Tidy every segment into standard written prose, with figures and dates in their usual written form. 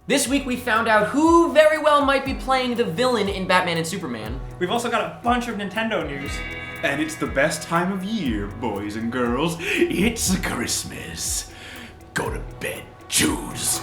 This week we found out who very well might be playing the villain in Batman and Superman. We've also got a bunch of Nintendo news. And it's the best time of year, boys and girls. It's Christmas. Go to bed, choose.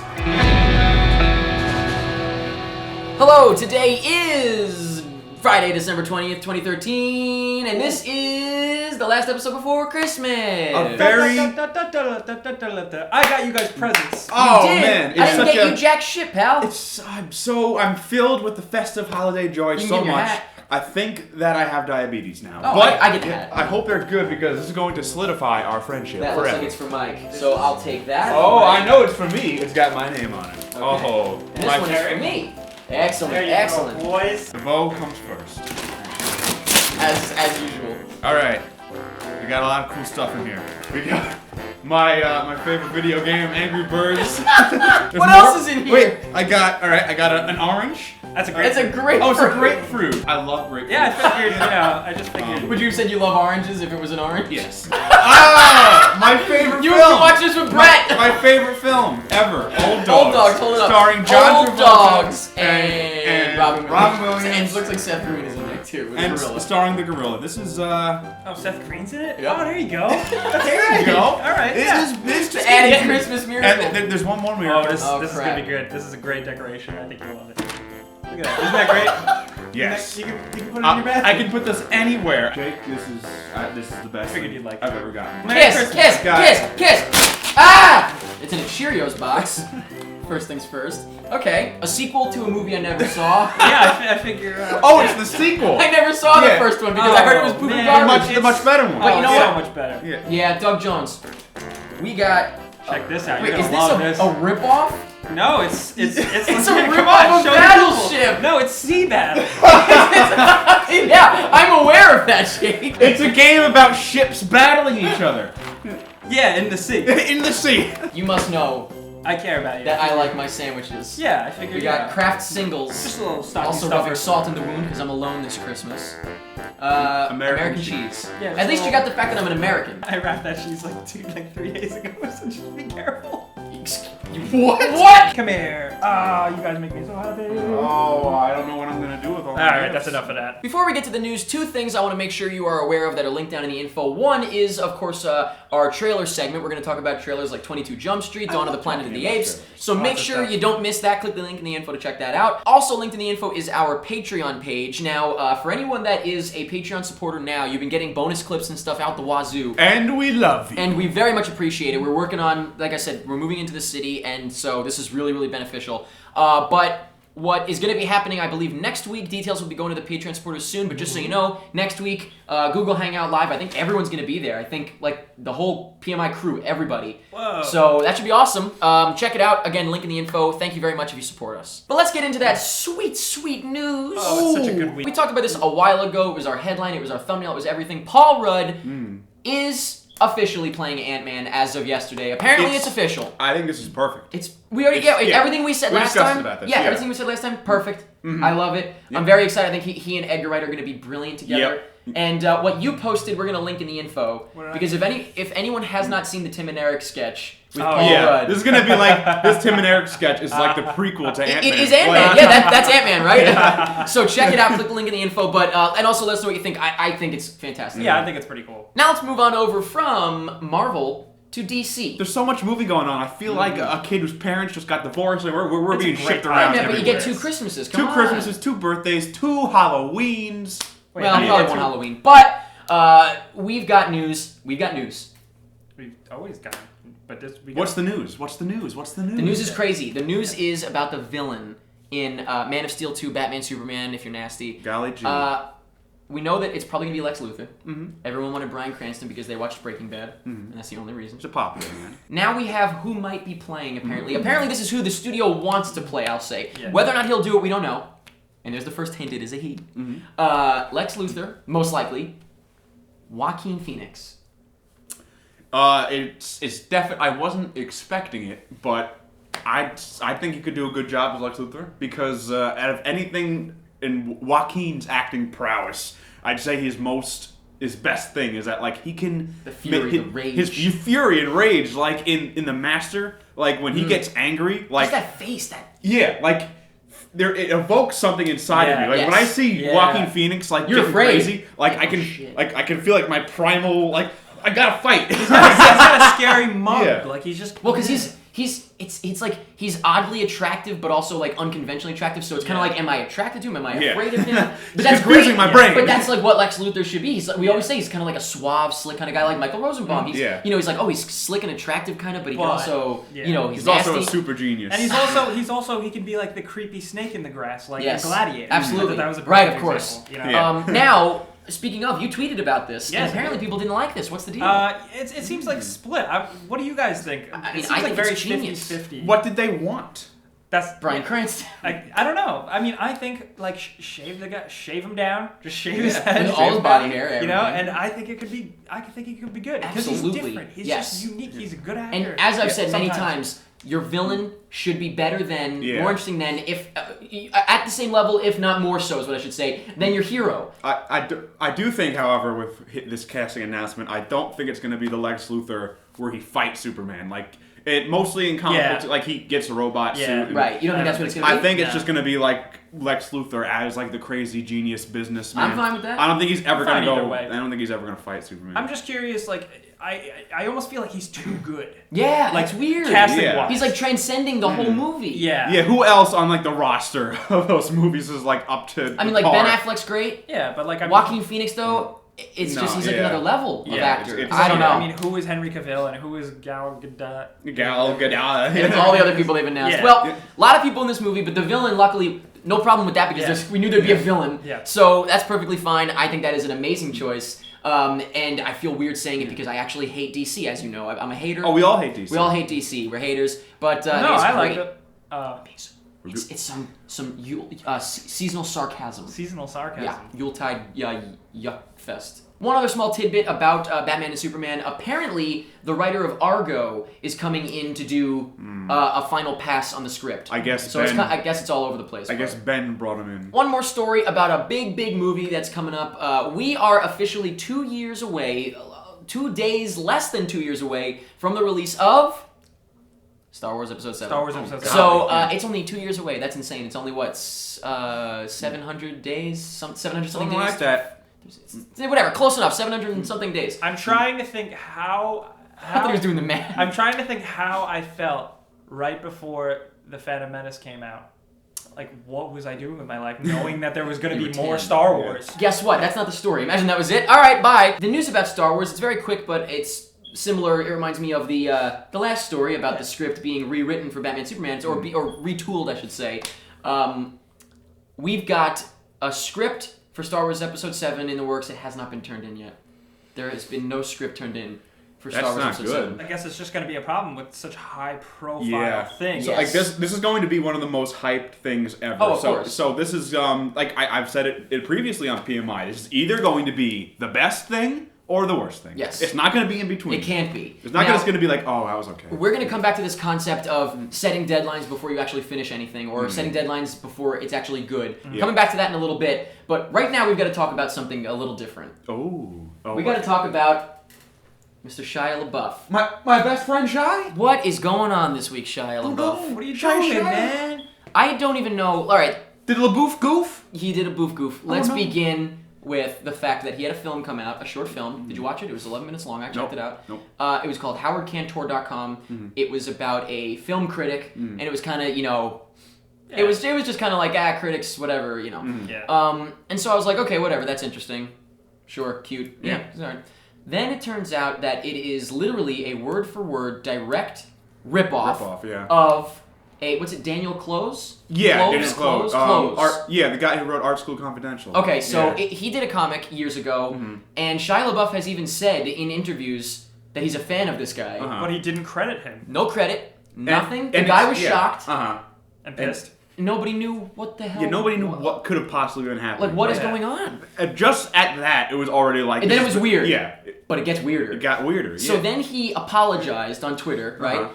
Hello, today is Friday, December 20th, 2013, and this is the last episode before Christmas. A very... I got you guys presents. Oh, You did. man. I didn't get you jack shit, pal. I'm filled with the festive holiday joy You can so get your much. hat. I think that I have diabetes now. Oh, but I get the hat. I hope they're good because this is going to solidify our friendship That forever. looks like it's for Mike, so I'll take that. Oh, I know it's for me. It's got my name on it. Okay. Oh, And this my one is for me. Excellent, There you excellent. go, boys. The bow comes first. As usual. All right, we got a lot of cool stuff in here. We got my favorite video game, Angry Birds. What else is in here? Wait, I got an orange. That's a great. It's a grapefruit. Oh, it's a grapefruit. I love grapefruit. Yeah, I figured. I just figured. Would you have said you love oranges if it was an orange? Yes. Ah, my favorite You film. have to watch this with Brett. My favorite film ever. Old Dogs. Old Dogs, hold it up. Starring John Old Travolta Dogs and Robin Williams. And it looks like Seth Green is in there too. With And a gorilla. starring the gorilla. This is Oh, Seth Green's in it. Yep. Oh, there you go. There you go. All right. This is The added Christmas miracle. And there's one more Oh, miracle. this is crap. gonna be good. This is a great decoration. I think you'll love it. Look at that. Isn't that great? Yes. You can put it in your bathroom. I can put this anywhere. Jake, this is the best Figured thing you'd like I've it. ever gotten. Merry Kiss, Christmas, kiss, guys. kiss. Ah! It's in a Cheerios box. First things first. Okay, a sequel to a movie I never saw. Yeah, I figure. Oh, it's the sequel. I never saw the Yeah. first one because I heard it was Oh, poopy man. garbage. The much better one. But you know so what? much better. Yeah. Yeah, Doug Jones. We got. Check this out. Wait, You're is gonna this love a ripoff? No, it's It's a legit. rip Come off on, of show the Battleship. people. No, it's Sea Battle. Yeah, I'm aware of that, Jake. It's a game about ships battling each other Yeah, in the sea. in the sea. You must know I care about you. that I like my sandwiches. Yeah, I figured. We got Kraft singles. Just a little stocking Also stuffer. rubbing salt in the wound because I'm alone this Christmas. American cheese. Yeah, At least you got the fact that I'm an American. I wrapped that cheese like 3 days ago, so just be careful. What? What? Come here. Ah, you guys make me so happy. Oh, I don't know what I'm gonna do with all All right, that's enough of that. Before we get to the news, two things I want to make sure you are aware of that are linked down in the info. One is, of course, our trailer segment. We're going to talk about trailers like 22 Jump Street, Dawn of the Planet of the Apes. So make sure you don't miss that. Click the link in the info to check that out. Also linked in the info is our Patreon page. Now, for anyone that is a Patreon supporter now, you've been getting bonus clips and stuff out the wazoo. And we love you. And we very much appreciate it. We're working on, like I said, we're moving into the city, and so this is really, really beneficial. But what is going to be happening, I believe, next week, details will be going to the Patreon supporters soon, but just so you know, next week, Google Hangout Live, I think everyone's going to be there. I think, like, the whole PMI crew, everybody. Whoa. So that should be awesome. Check it out. Again, link in the info. Thank you very much if you support us. But let's get into that sweet, sweet news. Oh, it's such a good week. We talked about this a while ago. It was our headline. It was our thumbnail. It was everything. Paul Rudd is officially playing Ant-Man as of yesterday. Apparently, it's official. I think this is perfect. Everything we said We last discussed time. about this, yeah, yeah. everything we said last time, perfect. I love it. I'm very excited. I think he and Edgar Wright are going to be brilliant together. Yep. And what you posted, we're going to link in the info because if anyone has not seen the Tim and Eric sketch with Paul Rudd, This is gonna be like this Tim and Eric sketch is like the prequel to Ant-Man. it is Ant-Man. Yeah, that's Ant-Man, right? So check it out. Click the link in the info. But and also let us know what you think. I think it's fantastic. Yeah, I think it's pretty cool. Now let's move on over from Marvel to DC. There's so much movie going on. I feel like a kid whose parents just got divorced and we're It's a being great shipped time. around Yeah, but you everywhere. get 2 Christmases. Come Two on. Christmases, 2 birthdays, 2 Halloweens. Wait, Well, how do you probably get one to- Halloween. But we've got news. We've got news. We've always got it, but this. What's the news? What's the news? What's the news? The news is crazy. The news is about the villain in Man of Steel 2, Batman Superman, if you're nasty. Golly gee. We know that it's probably going to be Lex Luthor. Everyone wanted Bryan Cranston because they watched Breaking Bad, and that's the only reason. It's a popular man. Now we have who might be playing, apparently. Apparently this is who the studio wants to play, I'll say. Yeah. Whether or not he'll do it, we don't know. And there's the first hint, it is a he. Lex Luthor, most likely. Joaquin Phoenix. It's definitely. I wasn't expecting it, but I think he could do a good job as Lex Luthor because out of anything in Joaquin's acting prowess, I'd say his best thing is that like he can The fury, the rage. his fury and rage like in The Master Like when he gets angry, like just that face, that yeah, like it evokes something inside of me. Like when I see Joaquin Phoenix like You're getting afraid. crazy, like I can feel like my primal like I gotta fight. He's got a scary mug. Yeah. Like he's just because it's like he's oddly attractive but also like unconventionally attractive, so it's kind of like, am I attracted to him, am I afraid of him? But that's confusing my brain. But that's like what Lex Luthor should be. He's like, we always say he's kind of like a suave, slick kind of guy, like Michael Rosenbaum. He's you know, he's like, oh, he's slick and attractive kind of, but he can also you know, he's also nasty. a super genius. And he's also he can be like the creepy snake in the grass, like in Gladiator. Absolutely. That was a right, of course. Example, you know? Now, speaking of, you tweeted about this, and Yes, apparently people didn't like this. What's the deal? It seems like split. What do you guys think? I mean, it seems I like think very it's genius. 50-50. What did they want? That's Bryan Cranston. I don't know. I mean, I think like shave the guy, shave him down, just shave his head, all his body hair, everything. you know. And I think it could be. I think he could be good because he's Absolutely. different. He's Yes. just unique. He's a good actor. And as I've said many sometimes. times, your villain should be better than, more interesting than, if at the same level, if not more so, is what I should say, than your hero. I do think, however, with this casting announcement, I don't think it's going to be the Lex Luthor where he fights Superman. Like it mostly in comic books, like he gets a robot suit. Right. You don't think that's what it's going to be? I think it's just going to be like Lex Luthor as like the crazy genius businessman. I'm fine with that. I don't think he's ever going to Fine go. either way. I don't think he's ever going to fight Superman. I'm just curious. Like I almost feel like he's too good. Yeah, Like it's weird. casting-wise. He's like transcending the whole movie. Yeah. Yeah, who else on like the roster of those movies is like up to? I mean, like Ben Affleck's great. Yeah, but like Joaquin Phoenix though, it's just he's like another level of actor. it's- I don't know. I mean, who is Henry Cavill and who is Gal Gadot? Gal Gadot. And all the other people they've announced. Yeah. Well, a lot of people in this movie, but the villain, luckily, no problem with that because we knew there'd be a villain. Yeah. So that's perfectly fine. I think that is an amazing choice. And I feel weird saying it because I actually hate DC, as you know. I'm a hater. Oh, we all hate DC. We all hate DC. We're haters. But No, it's I great. like it. It's some seasonal sarcasm. Seasonal sarcasm. Yeah, Yuletide yuck fest. One other small tidbit about Batman and Superman. Apparently, the writer of Argo is coming in to do a final pass on the script. I guess so. Ben- I guess it's all over the place. I guess Ben brought him in. One more story about a big movie that's coming up. We are officially 2 years away, 2 days, less than 2 years away from the release of Star Wars Episode 7. Star Wars Episode 7. So it's only 2 years away. That's insane. It's only what 700 days, 700 something days. Like that. Whatever, close enough. 700 and something days. I'm trying to think how I thought he was doing the math. I'm trying to think how I felt right before The Phantom Menace came out. Like, what was I doing with my life, knowing that there was going to You be were more 10. Star Wars? Guess what? That's not the story. Imagine that was it. All right, bye. The news about Star Wars, it's very quick, but it's similar. It reminds me of the last story about the script being rewritten for Batman Superman, or retooled, I should say. We've got a script for Star Wars Episode 7 in the works. It has not been turned in yet. There has been no script turned in for Star Wars Episode 7. I guess it's just going to be a problem with such high-profile things. So like this is going to be one of the most hyped things ever. Oh, of course. So this is like I've said it previously on PMI. This is either going to be the best thing or the worst thing. Yes. It's not going to be in between. It can't be. It's not Now, just going to be like, oh, that was okay. We're going to come back to this concept of setting deadlines before you actually finish anything, or setting deadlines before it's actually good. Coming back to that in a little bit, but right now we've got to talk about something a little different. We got to talk about Mr. Shia LaBeouf. My best friend Shia? What is going on this week, Shia LaBeouf? What are you Shia, doing, Shia. man? I don't even know. All right, Did LaBeouf goof? he did a boof goof. Let's begin with the fact that he had a film come out, a short film. Did you watch it? It was 11 minutes long. I checked it out. Nope. It was called HowardCantor.com. It was about a film critic, and it was kind of, it was just kind of like, critics, whatever, Yeah. And so I was like, okay, whatever, that's interesting. Sure, cute. Yeah. Sorry. Then it turns out that it is literally a word-for-word direct ripoff of what's it, Daniel Close? Yeah, Daniel Close. Close. The guy who wrote Art School Confidential. Okay, so he did a comic years ago, and Shia LaBeouf has even said in interviews that he's a fan of this guy. But he didn't credit him. No credit, nothing. The and guy was shocked. And pissed. Nobody knew what the hell. Yeah, nobody knew what could have possibly been happening. Like, what is going on? Just at that, it was already like... And then it was weird. Yeah. But it gets weirder. It got weirder, So then he apologized on Twitter, right?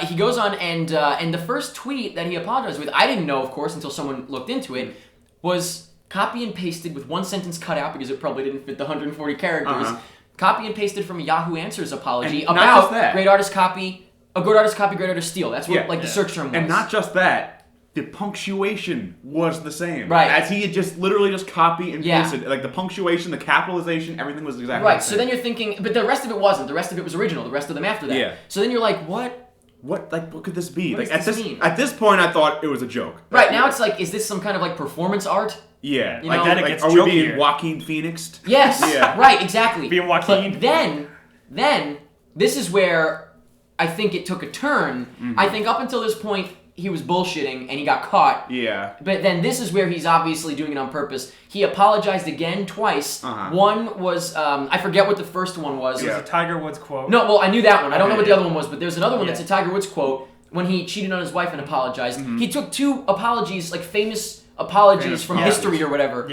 He goes on and the first tweet that he apologized with, I didn't know, of course, until someone looked into it, was copy and pasted with one sentence cut out because it probably didn't fit the 140 characters. Copy and pasted from a Yahoo Answers apology And not just about that. great artist copy, A good artist copy, great artist steal. That's what the search term was. And not just that. The punctuation was the same. Right. As he had just literally just copy and pasted. Like the punctuation, the capitalization, everything was exactly the same. So then you're thinking, but the rest of it wasn't. The rest of it was original. The rest of them after that. Yeah. So then you're like, what? What could this be? What Like does this mean? at this point, I thought it was a joke. Right, now it's like, is this some kind of like performance art? Yeah. You Like, know, then it gets are we being jokier. Joaquin Phoenixed? Yes. Yeah. Right, exactly. Being Joaquin. But then this is where I think it took a turn. I think up until this point he was bullshitting and he got caught. Yeah. But then this is where he's obviously doing it on purpose. He apologized again twice. One was I forget what the first one was. It was a Tiger Woods quote. No, well I knew that one. I don't know what the Yeah. other one was, but there's another one that's a Tiger Woods quote when he cheated on his wife and apologized. He took 2 apologies, like famous apologies from history or whatever,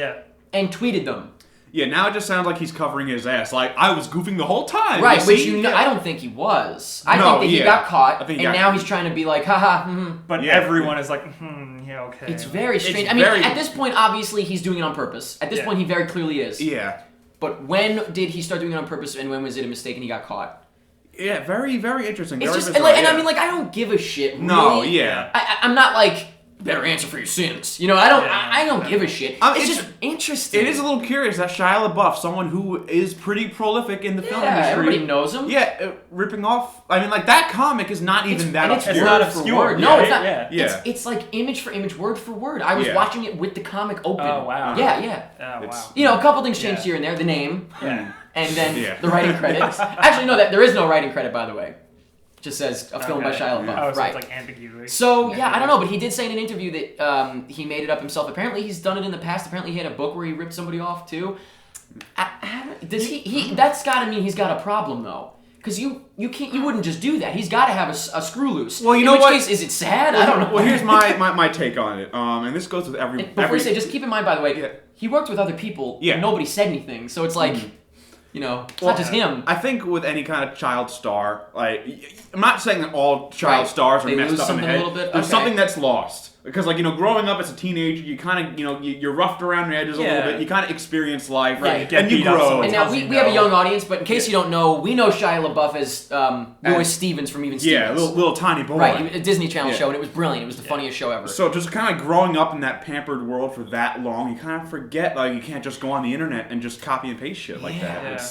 and tweeted them. Yeah, now it just sounds like he's covering his ass. Like, I was goofing the whole time. Right, you which see? I don't think he was. I No, think that he yeah. got I caught, think and he got- now he's trying to be like, haha. But Yeah. everyone is like, yeah, okay. It's very strange. It's I mean, very- at this point, obviously, he's doing it on purpose. At this Yeah. point, he very clearly is. Yeah. But when did he start doing it on purpose, and when was it a mistake and he got caught? Yeah, very, very interesting. It's Very just, bizarre, and yeah. I mean, like, I don't give a shit. Really. No, yeah. I'm not like better answer for your sins. You know, I don't give a shit. It's just interesting. It is a little curious that Shia LaBeouf, someone who is pretty prolific in the film Yeah, industry, everybody knows him. Yeah, ripping off. I mean, like that comic is not even that and it's obscure. word not for obscure, word. No, right? it's not. Yeah. It's like image for image, word for word. I was Yeah. watching it with the comic open. Oh, wow. Yeah. Oh, It's- wow. You know, a couple things changed Yeah. here and there. The name, Yeah. and then Yeah. the writing credits. Actually, no, there is no writing credit, by the way. It just says a film by Okay. Shia LaBeouf. Oh, so right. it's like ambiguity. So yeah, I don't know, but he did say in an interview that he made it up himself. Apparently, he's done it in the past. Apparently, he had a book where he ripped somebody off too. Does he? That's got to mean he's got a problem though, because you wouldn't just do that. He's got to have a screw loose. Well, you in know which what? case, is it sad? I don't know. Well, here's my take on it. And this goes with every. And before you say, just keep in mind, by the way, Yeah. he worked with other people. Yeah. And nobody said anything, so it's like, you know, it's Well, not just him. I think with any kind of child star, like I'm not saying that all child Right. stars are They messed lose up in the something a head. little bit? There's Okay. something that's lost because, like, you know, growing up as a teenager, you kind of, you know, you're roughed around the edges a Yeah. little bit. You kind of experience life, Right. You get and you beat up, grow. someone And now tells we you have a no. young audience, but in case you don't know, we know Shia LaBeouf as Roy As- Stevens from Even Yeah, Stevens. little tiny boy. Right, a Disney Channel Yeah. show, and it was brilliant. It was the funniest show ever. So just kind of growing up in that pampered world for that long, you kind of forget, like, you can't just go on the internet and just copy and paste shit like that. Yeah.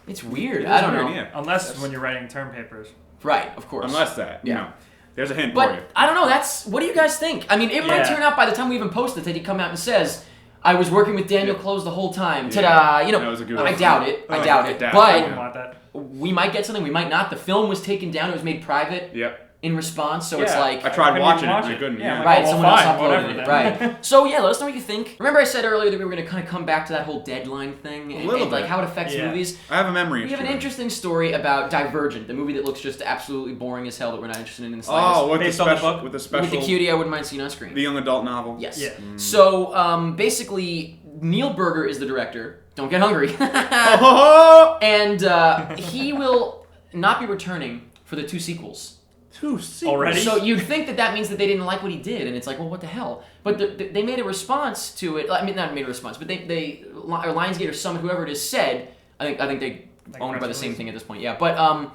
It's weird. It I is don't weird, know. yeah. Unless when you're writing term papers. Right, of course. Unless that, you Yeah. know. There's a hint for you. But I don't know. What do you guys think? I mean, it might Yeah. turn out by the time we even post it that he come out and says, "I was working with Daniel Close the whole time." Yeah. Ta-da! You know, That was a good I one. doubt it. I Oh, doubt I it. doubt it, I But wouldn't want that. we might get something. We might not. The film was taken down. It was made private Yep. in response. So it's Yeah. like I tried couldn't watching even it, watch and I it. couldn't. Yeah, Yeah. like, right. well, Someone else fine, uploaded whatever it. then. Right. So yeah, let us know what you think. Remember, I said earlier that we were going to kind of come back to that whole deadline thing and, little like bit. how it affects Yeah. movies. I have a memory We have an issue. interesting story about Divergent, the movie that looks just absolutely boring as hell that we're not interested in the slightest. Oh, with the Based on the special, book? with the special, With the cutie I wouldn't mind seeing on screen. the young adult novel. Yes. Yeah. So basically, Neil Berger is the director. Don't get hungry. Oh, And he will not be returning for the 2 sequels. 2 sequels. Already? So you'd think that means that they didn't like what he did, and it's like, well, what the hell? But they made a response to it. I mean, not made a response, but or Lionsgate or Summit, whoever it is, said. I think they Like owned by the press same release? thing at this point. Yeah, but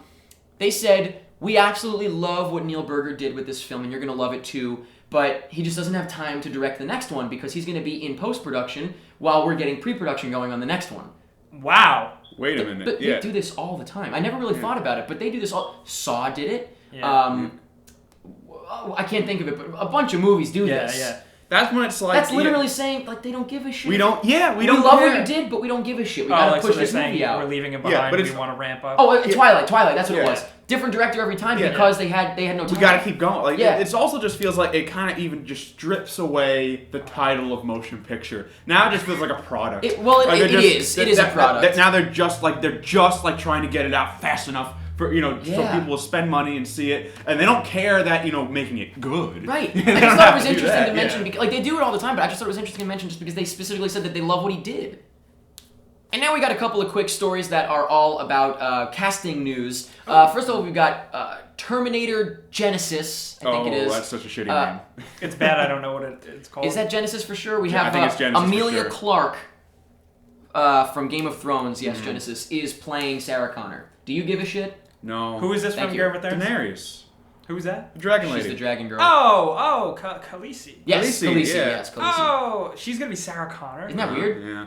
they said we absolutely love what Neil Berger did with this film, and you're gonna love it too. But he just doesn't have time to direct the next one because he's gonna be in post-production while we're getting pre-production going on the next one. Wow. Wait a minute. But yeah. they do this all the time. I never really thought about it, but they do this all. Saw did it. Yeah. I can't think of it, but a bunch of movies do Yeah, this. yeah. That's when it's like That's literally saying like they don't give a shit. we don't. Yeah, we We don't love care. what you did, but we don't give a shit. We Oh, gotta like so push they're this saying movie out. we're leaving it Yeah, behind. but we it's- want to ramp up. Oh, Twilight. That's what it Yeah. was. Different director every time Yeah. because they had no time. We gotta keep going. Like Yeah. it's also just feels like it kind of even just strips away the title of motion picture. Now it just feels like a product. It Like, is. they're It is a product. now they're just like trying to get it out fast enough for so Yeah. people will spend money and see it, and they don't care that making it good. Right. They I don't just thought it have was to do interesting that, to mention yeah. because like they do it all the time, but I just thought it was interesting to mention just because they specifically said that they love what he did. And now we got a couple of quick stories that are all about casting news. First of all, we've got Terminator Genesis. I think it is. That's such a shitty name. It's bad. I don't know what it's called. Is that Genesis for sure? We Yeah, I have think it's Genesis for Amelia sure. Clarke from Game of Thrones. Yes, Genesis is playing Sarah Connor. Do you give a shit? No. Who is this Thank from you. Game of Thrones? Daenerys? Who's that? The dragon She's lady. the dragon girl. Khaleesi. Yes, Khaleesi, Khaleesi. yeah. Yes, Khaleesi. Oh, she's gonna be Sarah Connor. Isn't that weird? Yeah.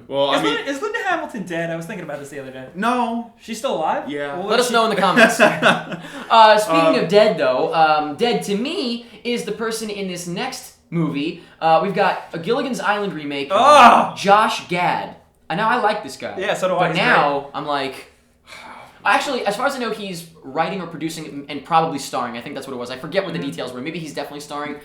Well, Is Linda Hamilton dead? I was thinking about this the other day. no. She's still alive? Yeah. Well, Let us know in the comments. Speaking of dead, though, dead to me is the person in this next movie. We've got a Gilligan's Island remake. Josh Gad. I know I like this guy. Yeah, so do I. But He's I'm like... Actually, as far as I know, he's writing or producing and probably starring. I think that's what it was. I forget what the details were. Maybe he's definitely starring.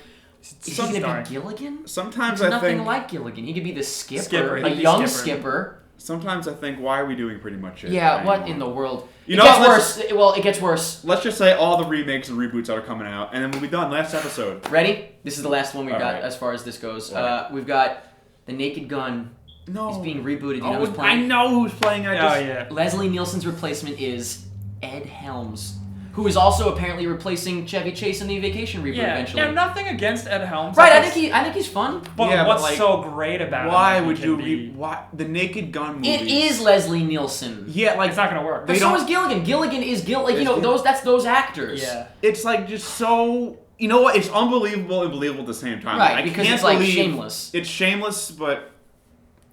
Is he going to be Gilligan? Sometimes He's I nothing think like Gilligan. He could be the skipper, Skipper. a He'd be young Skipper. skipper. Sometimes I think, why are we doing pretty much it? Yeah, anymore? what in the world? You It know gets what, worse. Well, it gets worse. Let's just say all the remakes and reboots that are coming out, and then we'll be done. Last episode. Ready? This is the last one we've All got right. as far as this goes. Right. We've got The Naked Gun. No. He's being rebooted. You know Oh, who's I playing? know who's playing. yeah. Leslie Nielsen's replacement is Ed Helms, who is also apparently replacing Chevy Chase in the Vacation reboot eventually. Yeah, nothing against Ed Helms. Right, I think he's fun. But Yeah, but, what's like, so great about Why him? that would he you? can be- Why the Naked Gun movie? It is Leslie Nielsen. Yeah, like It's not gonna work. But They so don't- is Gilligan. Gilligan is like It's Gil- that's those actors. Yeah. it's like just so. You know what? It's unbelievable and believable at the same time. Right, I because can't it's like believe- shameless. It's shameless, but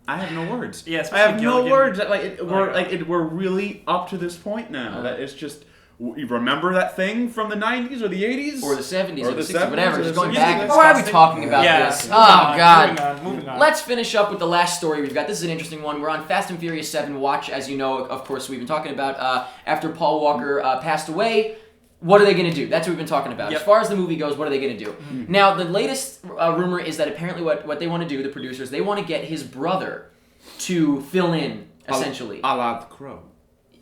I have no words. Yeah, I especially have Gilligan. no words. We're Like, really up to this point now. That it's just. You remember that thing from the 90s or the 80s? Or the 70s Or or the the 60s, whatever. 70s or Just the going 60s. back. Yeah, Why are we disgusting. talking about Yeah. this? Moving Oh, on, God. Moving on. Let's finish up with the last story we've got. This is an interesting one. We're on Fast and Furious 7 watch. As you know, of course, we've been talking about after Paul Walker passed away. What are they going to do? That's what we've been talking about. Yep. As far as the movie goes, what are they going to do? Now, the latest rumor is that apparently what they want to do, the producers, they want to get his brother to fill in, essentially. A la The Crow.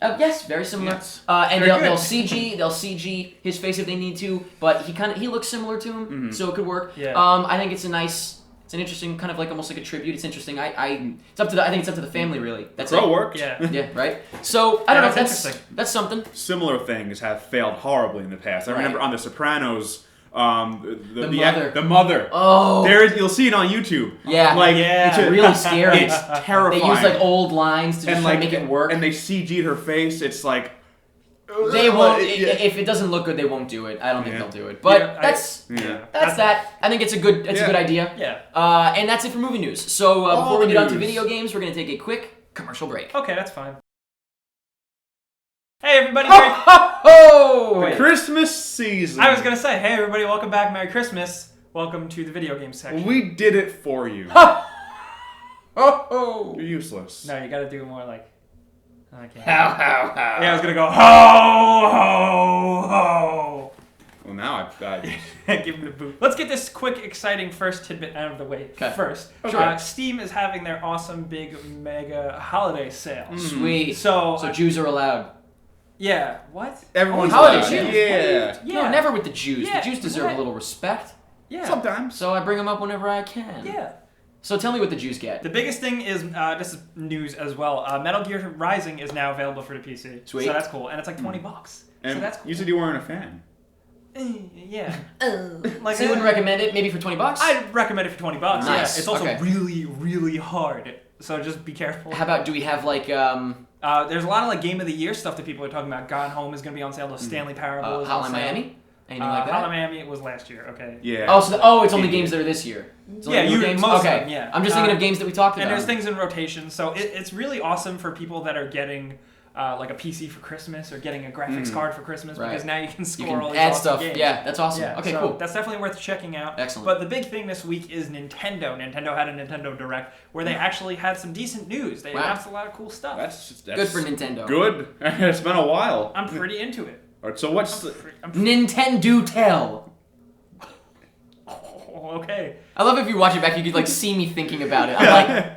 Yes, very similar. Yes. And Very they'll good. CG his face if they need to, but he looks similar to him, so it could work. Yeah. I think it's an interesting kind of like almost like a tribute. It's interesting. I think it's up to the family really. That's Crow it. worked. Yeah. Yeah, right. So I don't know. that's That's interesting. something. Similar things have failed horribly in the past. I remember Right. on The Sopranos, the mother. The mother. Oh, You'll see it on YouTube. yeah. Like Yeah. it's really scary. It's They terrifying. use like old lines to just and try like to make it work. And they CG'd her face. It's like They won't. Yeah. If it doesn't look good, they won't do it. I don't think Yeah. they'll do it. But Yeah, that's Yeah. that. I think it's a good idea. Yeah. And that's it for movie news. So All before we the get on to news. video games, we're gonna take a quick commercial break. Okay, that's fine. Hey everybody! Oh! Wait. Christmas season. I was gonna say, hey everybody, welcome back, Merry Christmas. Welcome to the video game section. We did it for you. Oh! You're useless. No, you gotta do more like. Okay. How? Yeah, I was gonna go ho ho ho. Well, now I Give him the boot. Let's get this quick, exciting first tidbit out of the way first. Sure. Steam is having their awesome, big, mega holiday sale. Sweet. So, Jews are allowed. yeah, what? Everyone's Holiday allowed. Jews. Yeah. Yeah. No, never with the Jews. Yeah, The Jews deserve what? a little respect. Yeah. Sometimes. So I bring them up whenever I can. Yeah. So tell me what the Jews get. The biggest thing is, this is news as well. Metal Gear Rising is now available for the PC. Sweet. So that's cool, and it's like $20. And so that's cool. you said you weren't a fan. Yeah. Like, so you wouldn't recommend it maybe for $20? I'd recommend it for $20. Nice. Yeah. It's also Okay. really, really hard. So just be careful. How about, do we have like There's a lot of like Game of the Year stuff that people are talking about. Gone Home is going to be on sale. The Stanley Parable is on Hotline sale. Miami? Anything like that? Hotline Miami was last year. Okay. Yeah. Oh, it's only games that are this year. It's only Yeah, new games? most of okay. them, yeah. I'm just thinking of games that we talked about. And there's things in rotation, so it's really awesome for people that are getting like a PC for Christmas or getting a graphics card for Christmas Right. because now you can You score can all these add awesome stuff. games. Yeah, that's awesome. Yeah, Okay, so cool. That's definitely worth checking out. Excellent. But the big thing this week is Nintendo. Nintendo had a Nintendo Direct where they actually had some decent news. They Wow. announced a lot of cool stuff. That's Good for Nintendo. Good. It's been a while. I'm pretty into it. All right, so what's Nintendo Tell. Oh, okay. I love if you watch it back, you could like see me thinking about it. I'm like,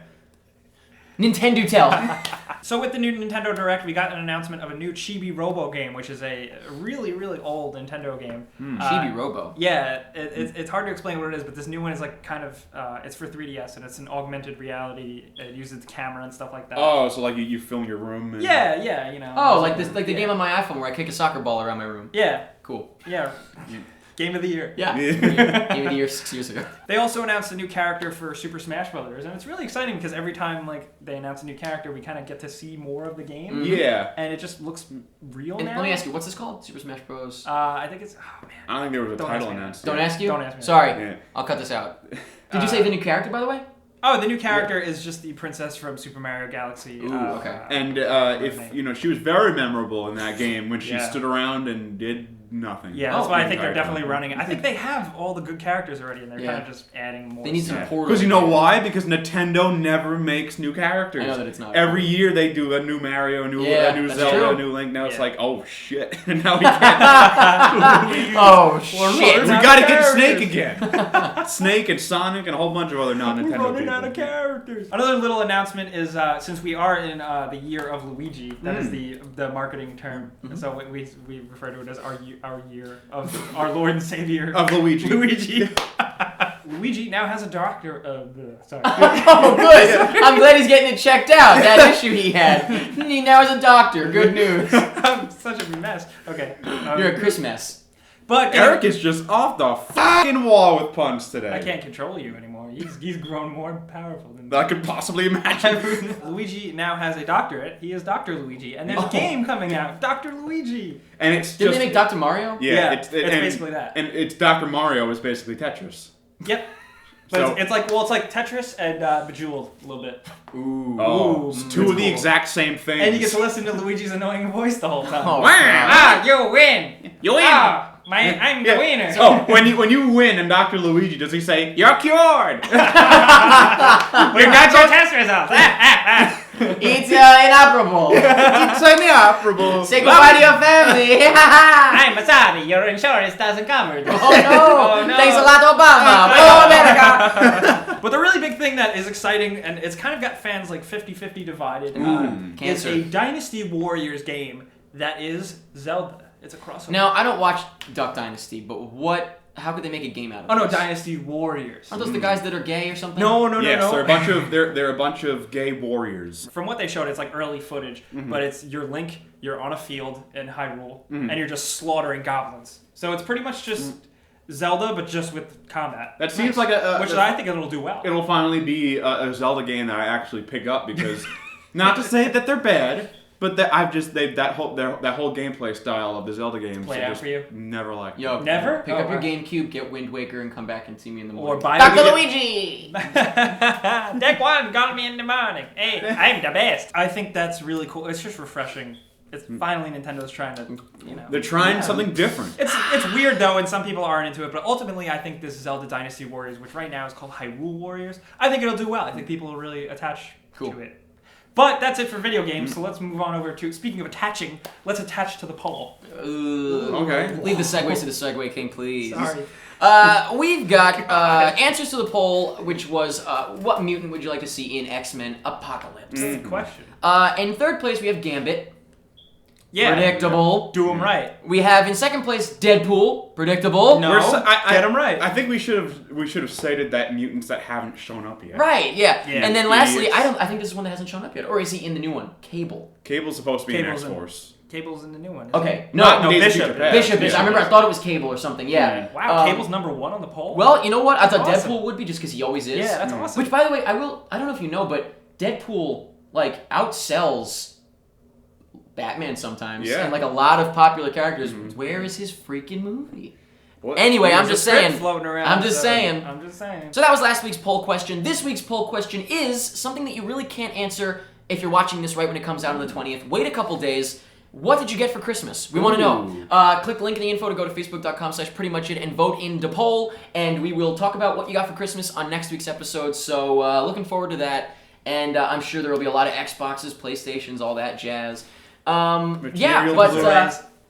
Nintendo Tell. So with the new Nintendo Direct, we got an announcement of a new Chibi Robo game, which is a really, really old Nintendo game. Chibi Robo. Yeah, it's hard to explain what it is, but this new one is like kind of, it's for 3DS, and it's an augmented reality. It uses the camera and stuff like that. Oh, so like you film your room. And... Yeah, you know. Oh, like the Yeah. game on my iPhone where I kick a soccer ball around my room. Yeah, Cool. yeah. Game of the year. Yeah. Game of the year 6 years ago. They also announced a new character for Super Smash Brothers, and it's really exciting because every time like they announce a new character, we kind of get to see more of the game. Yeah. And it just looks real And now. let me ask you, what's this called? Super Smash Bros. I think it's. Oh man. I don't think there was a Don't title ask me. announced. Don't ask you? Don't ask me. Sorry. Yeah. I'll cut this out. Did you say the new character, by the way? Oh, the new character is just the princess from Super Mario Galaxy. Ooh, okay. And if she was very memorable in that game when she stood around and did nothing. Yeah, that's why I think they're Entire definitely time. running it. I think they have all the good characters already, and they're Yeah. kind of just adding more. They need some stuff. portals. Because you know why? Because Nintendo never makes new characters. I know that it's not. Every year they do a new Mario, a new that's Zelda, true. a new Link. Now it's Yeah. like, oh shit! And now we can't. Oh, shit. We gotta get Snake again. Snake and Sonic and a whole bunch of other non-Nintendo people. characters. Another little announcement is since we are in the year of Luigi, that is the marketing term. And so we refer to it as our year of our Lord and Savior Of Luigi. Luigi. Luigi now has a doctor. Sorry. Oh, good. I'm glad he's getting it checked out. That issue he had. He now is a doctor. Good news. I'm such a mess. Okay. You're a Chris mess. But Eric is just off the fucking wall with puns today. I can't control you anymore. He's grown more powerful than I could possibly imagine. Luigi now has a doctorate. He is Dr. Luigi, and there's a game coming out, Dr. Luigi. And it's Didn't just they make Dr. Mario? yeah, It's and- basically that. And it's Dr. Mario is basically Tetris. Yep. But So- it's like Tetris and Bejeweled a little bit. Ooh. Oh, Ooh, two of the cool. exact same things. And you get to listen to Luigi's annoying voice the whole time. Oh, Wow. Ah, you win! You win. Ah, I'm the winner. Oh, when you win and Dr. Luigi, does he say, "You're cured"? We got your test results. It's inoperable. Say me operable. Say goodbye to your family. I'm sorry, your insurance doesn't cover this. Oh, no. Oh, no. Thanks a lot, Obama. Oh, America. But the really big thing that is exciting, and it's kind of got fans like 50-50 divided, is Cancer. a Dynasty Warriors game that is Zelda. It's a crossover. Now, I don't watch Duck Dynasty, but how could they make a game out of Oh no, this? Dynasty Warriors. Aren't those the guys that are gay or something? No. Yes, they're a bunch of gay warriors. From what they showed, it's like early footage, but it's your Link, you're on a field in Hyrule, and you're just slaughtering goblins. So it's pretty much just Zelda, but just with combat. That seems like Which I think it'll do well. It'll finally be a Zelda game that I actually pick up because, not to say that they're bad, but that that whole gameplay style of the Zelda games Play I out just for you? never liked. Yo, Never? Pick Oh, up your wow. GameCube, get Wind Waker, and come back and see me in the morning. Or buy Dr. the- Luigi! Deck 1 got me in the morning. Hey, I'm the best. I think that's really cool. It's just refreshing. It's finally Nintendo's trying to, They're trying something different. It's weird though, and some people aren't into it. But ultimately, I think this Zelda Dynasty Warriors, which right now is called Hyrule Warriors, I think it'll do well. I think people will really attach to it. But that's it for video games. So let's move on over to, speaking of attaching, let's attach to the poll. Okay. Leave the segues to the Segway King, please. Sorry. We've got answers to the poll, which was what mutant would you like to see in X-Men Apocalypse? That's the question. In third place, we have Gambit. Yeah. Predictable. Do them right. We have in second place Deadpool. Predictable. No. Get them right. I think we should have stated that mutants that haven't shown up yet. Right, yeah. Yeah. And then lastly, Idiots. I think this is one that hasn't shown up yet. Or is he in the new one? Cable. Cable's supposed to be Cable's in in- X-Force. Cable's in the new one. isn't Okay. it? No, no, Days of Bishop. Future Past. Bishop is. Yeah. I remember I thought it was Cable or something. Yeah. Wow, Cable's number one on the poll? Well, you know what? I thought Awesome. Deadpool would be just because he always is. Yeah, that's awesome. Which, by the way, I don't know if you know, but Deadpool outsells Batman sometimes. Yeah. And a lot of popular characters. Where is his freaking movie? Well, Anyway, I'm There's just a script saying. floating around, I'm just so- saying. I'm just saying. So that was last week's poll question. This week's poll question is something that you really can't answer if you're watching this right when it comes out on the 20th. Wait a couple days. What did you get for Christmas? We want to know. Click the link in the info to go to facebook.com/prettymuchit and vote in the poll, and we will talk about what you got for Christmas on next week's episode. So looking forward to that, and I'm sure there will be a lot of Xboxes, PlayStations, all that jazz. Material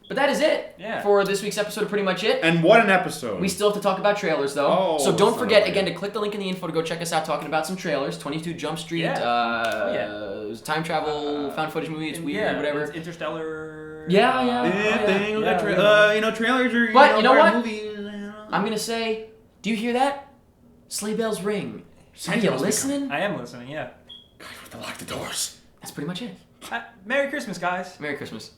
But that is it for this week's episode of Pretty Much It. And what an episode. We still have to talk about trailers, though. Oh, so don't son forget, of a- again, to click the link in the info to go check us out talking about some trailers. 22 Jump Street, time travel, found footage movie, it's weird, whatever. It's Interstellar. Trailers are. But you know what? Movies, I'm going to say, do you hear that? Sleigh bells ring. Are you bells listening? I am listening, yeah. God, we have to lock the doors. That's pretty much it. Merry Christmas, guys. Merry Christmas.